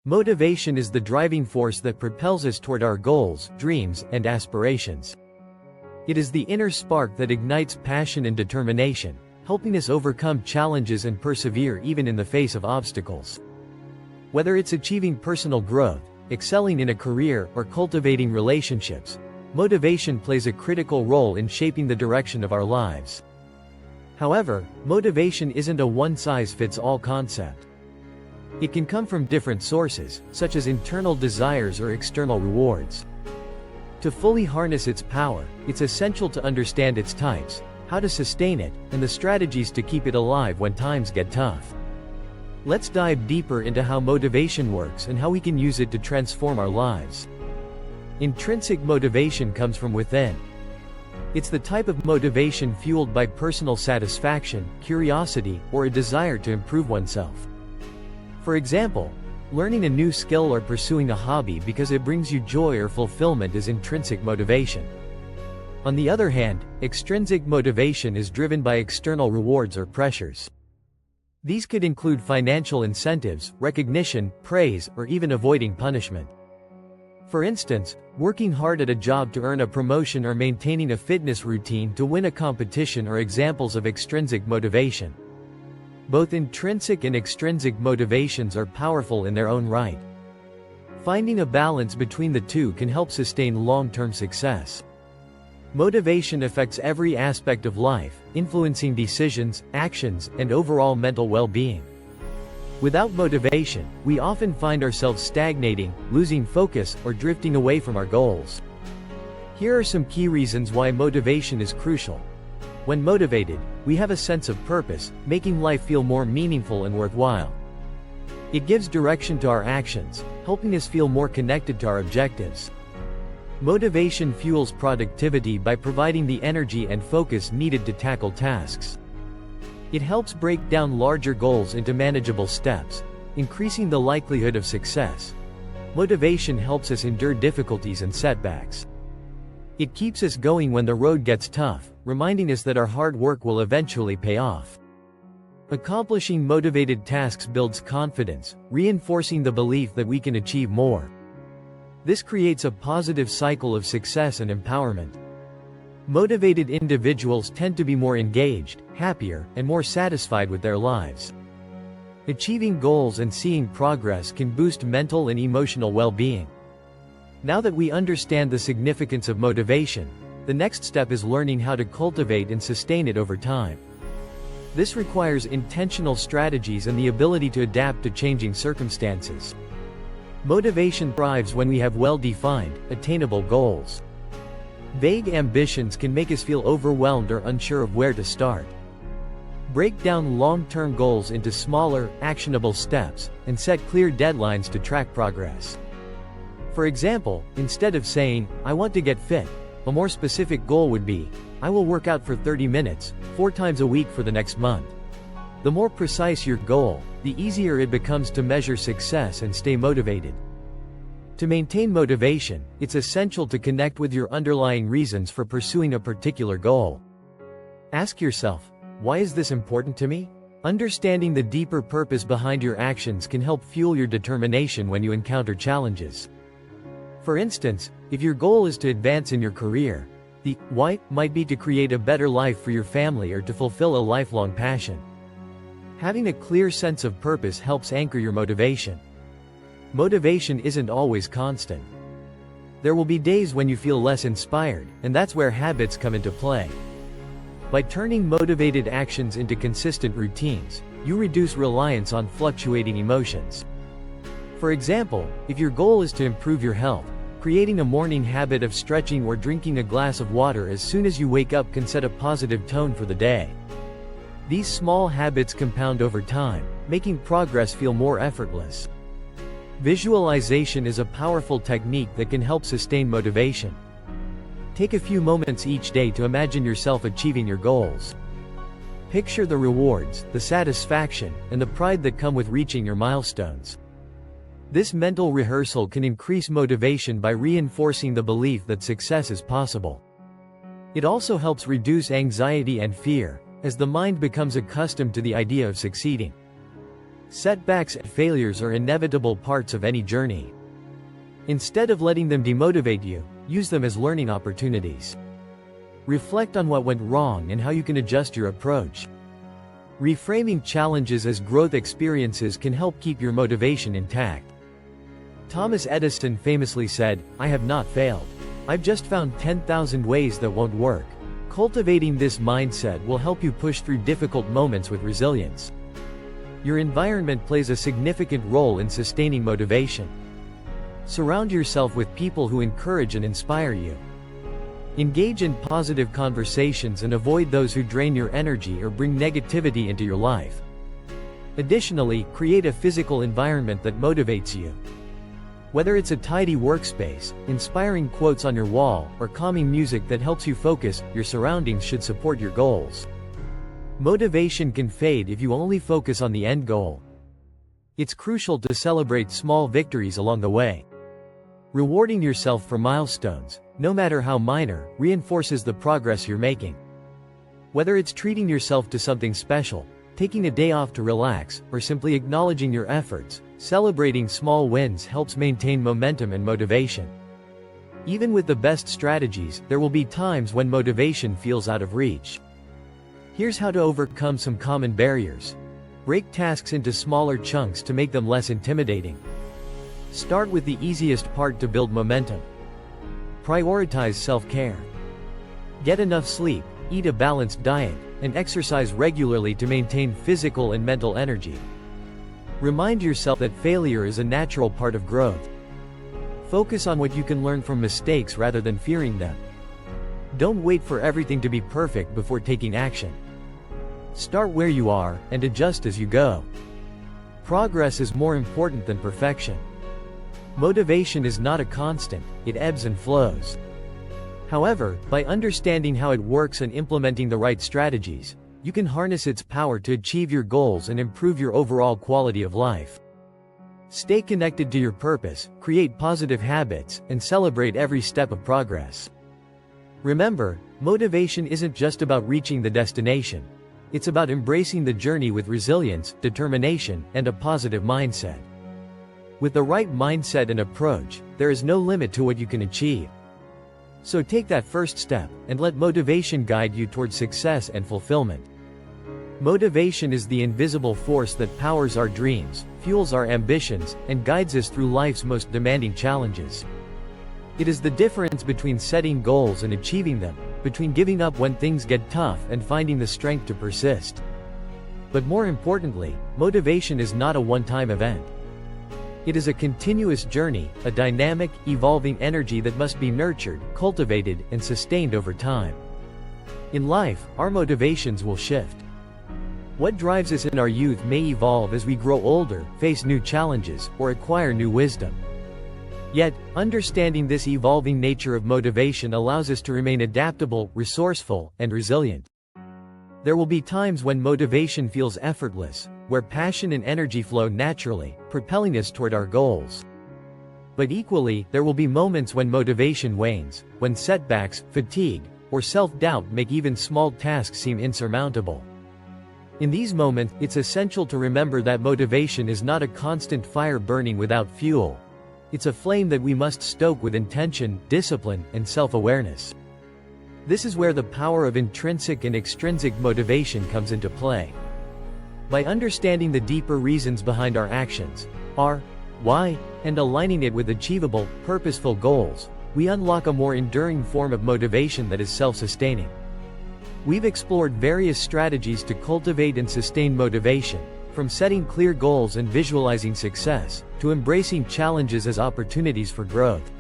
Motivation is the driving force that propels us toward our goals, dreams, and aspirations. It is the inner spark that ignites passion and determination, helping us overcome challenges and persevere even in the face of obstacles. Whether it's achieving personal growth, excelling in a career, or cultivating relationships, motivation plays a critical role in shaping the direction of our lives. However, motivation isn't a one-size-fits-all concept. It can come from different sources, such as internal desires or external rewards. To fully harness its power, it's essential to understand its types, how to sustain it, and the strategies to keep it alive when times get tough. Let's dive deeper into how motivation works and how we can use it to transform our lives. Intrinsic motivation comes from within. It's the type of motivation fueled by personal satisfaction, curiosity, or a desire to improve oneself. For example, learning a new skill or pursuing a hobby because it brings you joy or fulfillment is intrinsic motivation. On the other hand, extrinsic motivation is driven by external rewards or pressures. These could include financial incentives, recognition, praise, or even avoiding punishment. For instance, working hard at a job to earn a promotion or maintaining a fitness routine to win a competition are examples of extrinsic motivation. Both intrinsic and extrinsic motivations are powerful in their own right. Finding a balance between the two can help sustain long-term success. Motivation affects every aspect of life, influencing decisions, actions, and overall mental well-being. Without motivation, we often find ourselves stagnating, losing focus, or drifting away from our goals. Here are some key reasons why motivation is crucial. When motivated, we have a sense of purpose, making life feel more meaningful and worthwhile. It gives direction to our actions, helping us feel more connected to our objectives. Motivation fuels productivity by providing the energy and focus needed to tackle tasks. It helps break down larger goals into manageable steps, increasing the likelihood of success. Motivation helps us endure difficulties and setbacks. It keeps us going when the road gets tough, reminding us that our hard work will eventually pay off. Accomplishing motivated tasks builds confidence, reinforcing the belief that we can achieve more. This creates a positive cycle of success and empowerment. Motivated individuals tend to be more engaged, happier, and more satisfied with their lives. Achieving goals and seeing progress can boost mental and emotional well-being. Now that we understand the significance of motivation, the next step is learning how to cultivate and sustain it over time. This requires intentional strategies and the ability to adapt to changing circumstances. Motivation thrives when we have well-defined, attainable goals. Vague ambitions can make us feel overwhelmed or unsure of where to start. Break down long-term goals into smaller, actionable steps, and set clear deadlines to track progress. For example, instead of saying, "I want to get fit," a more specific goal would be, "I will work out for 30 minutes, 4 times a week for the next month." The more precise your goal, the easier it becomes to measure success and stay motivated. To maintain motivation, it's essential to connect with your underlying reasons for pursuing a particular goal. Ask yourself, why is this important to me? Understanding the deeper purpose behind your actions can help fuel your determination when you encounter challenges. For instance, if your goal is to advance in your career, the why might be to create a better life for your family or to fulfill a lifelong passion. Having a clear sense of purpose helps anchor your motivation. Motivation isn't always constant. There will be days when you feel less inspired, and that's where habits come into play. By turning motivated actions into consistent routines, you reduce reliance on fluctuating emotions. For example, if your goal is to improve your health, creating a morning habit of stretching or drinking a glass of water as soon as you wake up can set a positive tone for the day. These small habits compound over time, making progress feel more effortless. Visualization is a powerful technique that can help sustain motivation. Take a few moments each day to imagine yourself achieving your goals. Picture the rewards, the satisfaction, and the pride that come with reaching your milestones. This mental rehearsal can increase motivation by reinforcing the belief that success is possible. It also helps reduce anxiety and fear, as the mind becomes accustomed to the idea of succeeding. Setbacks and failures are inevitable parts of any journey. Instead of letting them demotivate you, use them as learning opportunities. Reflect on what went wrong and how you can adjust your approach. Reframing challenges as growth experiences can help keep your motivation intact. Thomas Edison famously said, "I have not failed. I've just found 10,000 ways that won't work." Cultivating this mindset will help you push through difficult moments with resilience. Your environment plays a significant role in sustaining motivation. Surround yourself with people who encourage and inspire you. Engage in positive conversations and avoid those who drain your energy or bring negativity into your life. Additionally, create a physical environment that motivates you. Whether it's a tidy workspace, inspiring quotes on your wall, or calming music that helps you focus, your surroundings should support your goals. Motivation can fade if you only focus on the end goal. It's crucial to celebrate small victories along the way. Rewarding yourself for milestones, no matter how minor, reinforces the progress you're making. Whether it's treating yourself to something special, taking a day off to relax, or simply acknowledging your efforts, celebrating small wins helps maintain momentum and motivation. Even with the best strategies, there will be times when motivation feels out of reach. Here's how to overcome some common barriers. Break tasks into smaller chunks to make them less intimidating. Start with the easiest part to build momentum. Prioritize self-care. Get enough sleep, eat a balanced diet, and exercise regularly to maintain physical and mental energy. Remind yourself that failure is a natural part of growth. Focus on what you can learn from mistakes rather than fearing them. Don't wait for everything to be perfect before taking action. Start where you are, and adjust as you go. Progress is more important than perfection. Motivation is not a constant, it ebbs and flows. However, by understanding how it works and implementing the right strategies, you can harness its power to achieve your goals and improve your overall quality of life. Stay connected to your purpose, create positive habits, and celebrate every step of progress. Remember, motivation isn't just about reaching the destination. It's about embracing the journey with resilience, determination, and a positive mindset. With the right mindset and approach, there is no limit to what you can achieve. So take that first step, and let motivation guide you towards success and fulfillment. Motivation is the invisible force that powers our dreams, fuels our ambitions, and guides us through life's most demanding challenges. It is the difference between setting goals and achieving them, between giving up when things get tough and finding the strength to persist. But more importantly, motivation is not a one-time event. It is a continuous journey, a dynamic, evolving energy that must be nurtured, cultivated, and sustained over time. In life, our motivations will shift. What drives us in our youth may evolve as we grow older, face new challenges, or acquire new wisdom. Yet, understanding this evolving nature of motivation allows us to remain adaptable, resourceful, and resilient. There will be times when motivation feels effortless, where passion and energy flow naturally, propelling us toward our goals. But equally, there will be moments when motivation wanes, when setbacks, fatigue, or self-doubt make even small tasks seem insurmountable. In these moments, it's essential to remember that motivation is not a constant fire burning without fuel. It's a flame that we must stoke with intention, discipline, and self-awareness. This is where the power of intrinsic and extrinsic motivation comes into play. By understanding the deeper reasons behind our actions, our why, and aligning it with achievable, purposeful goals, we unlock a more enduring form of motivation that is self-sustaining. We've explored various strategies to cultivate and sustain motivation, from setting clear goals and visualizing success, to embracing challenges as opportunities for growth.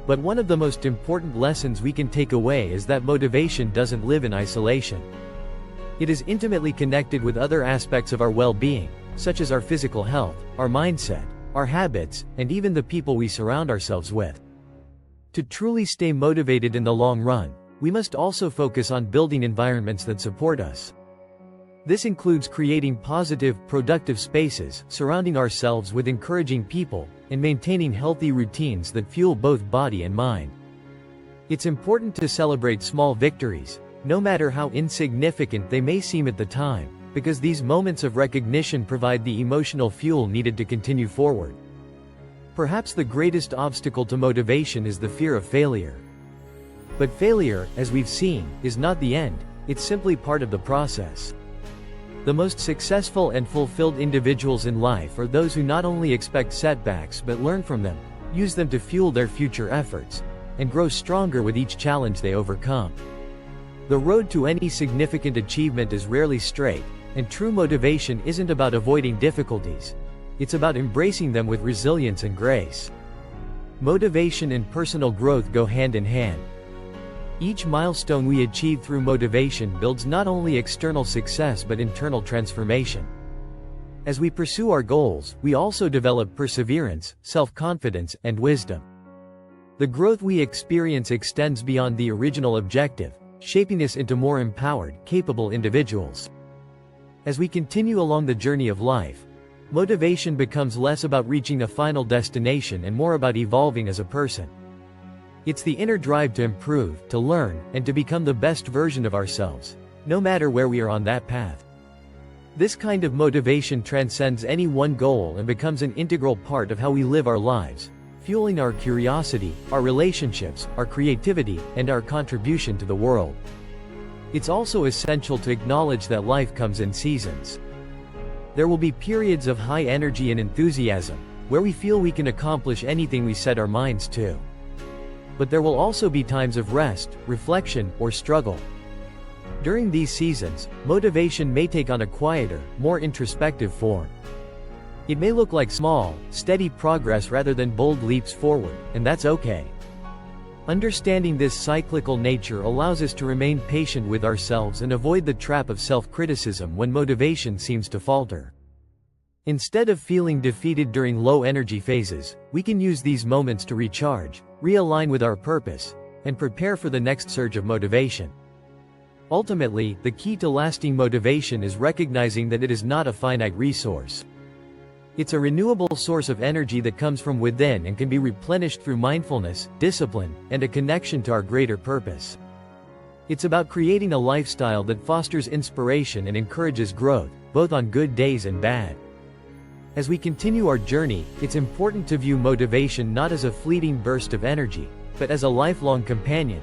But one of the most important lessons we can take away is that motivation doesn't live in isolation. It is intimately connected with other aspects of our well-being, such as our physical health, our mindset, our habits, and even the people we surround ourselves with. To truly stay motivated in the long run, we must also focus on building environments that support us. This includes creating positive, productive spaces, surrounding ourselves with encouraging people, and maintaining healthy routines that fuel both body and mind. It's important to celebrate small victories, no matter how insignificant they may seem at the time, because these moments of recognition provide the emotional fuel needed to continue forward. Perhaps the greatest obstacle to motivation is the fear of failure. But failure, as we've seen, is not the end, it's simply part of the process. The most successful and fulfilled individuals in life are those who not only expect setbacks but learn from them, use them to fuel their future efforts, and grow stronger with each challenge they overcome. The road to any significant achievement is rarely straight, and true motivation isn't about avoiding difficulties. It's about embracing them with resilience and grace. Motivation and personal growth go hand in hand. Each milestone we achieve through motivation builds not only external success but internal transformation. As we pursue our goals, we also develop perseverance, self-confidence, and wisdom. The growth we experience extends beyond the original objective, shaping us into more empowered, capable individuals. As we continue along the journey of life, motivation becomes less about reaching a final destination and more about evolving as a person. It's the inner drive to improve, to learn, and to become the best version of ourselves, no matter where we are on that path. This kind of motivation transcends any one goal and becomes an integral part of how we live our lives, fueling our curiosity, our relationships, our creativity, and our contribution to the world. It's also essential to acknowledge that life comes in seasons. There will be periods of high energy and enthusiasm, where we feel we can accomplish anything we set our minds to. But there will also be times of rest, reflection, or struggle. During these seasons, motivation may take on a quieter, more introspective form. It may look like small, steady progress rather than bold leaps forward, and that's okay. Understanding this cyclical nature allows us to remain patient with ourselves and avoid the trap of self-criticism when motivation seems to falter. Instead of feeling defeated during low-energy phases, we can use these moments to recharge, realign with our purpose, and prepare for the next surge of motivation. Ultimately, the key to lasting motivation is recognizing that it is not a finite resource. It's a renewable source of energy that comes from within and can be replenished through mindfulness, discipline, and a connection to our greater purpose. It's about creating a lifestyle that fosters inspiration and encourages growth, both on good days and bad. As we continue our journey, it's important to view motivation not as a fleeting burst of energy, but as a lifelong companion,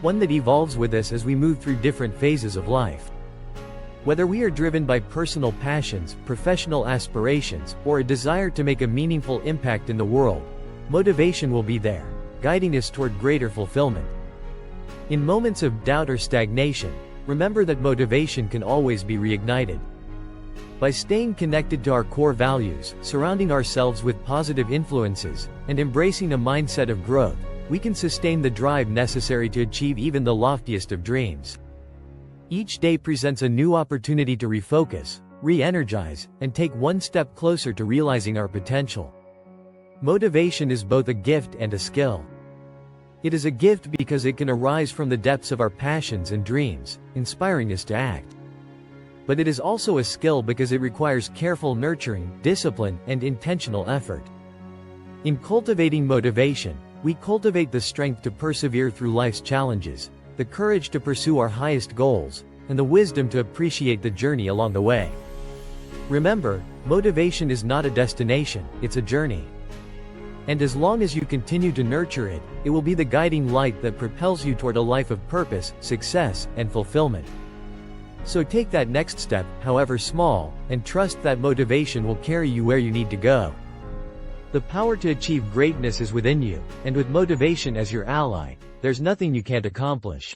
one that evolves with us as we move through different phases of life. Whether we are driven by personal passions, professional aspirations, or a desire to make a meaningful impact in the world, motivation will be there, guiding us toward greater fulfillment. In moments of doubt or stagnation, remember that motivation can always be reignited. By staying connected to our core values, surrounding ourselves with positive influences, and embracing a mindset of growth, we can sustain the drive necessary to achieve even the loftiest of dreams. Each day presents a new opportunity to refocus, re-energize, and take one step closer to realizing our potential. Motivation is both a gift and a skill. It is a gift because it can arise from the depths of our passions and dreams, inspiring us to act. But it is also a skill because it requires careful nurturing, discipline, and intentional effort. In cultivating motivation, we cultivate the strength to persevere through life's challenges, the courage to pursue our highest goals, and the wisdom to appreciate the journey along the way. Remember, motivation is not a destination, it's a journey. And as long as you continue to nurture it, it will be the guiding light that propels you toward a life of purpose, success, and fulfillment. So take that next step, however small, and trust that motivation will carry you where you need to go. The power to achieve greatness is within you, and with motivation as your ally, there's nothing you can't accomplish.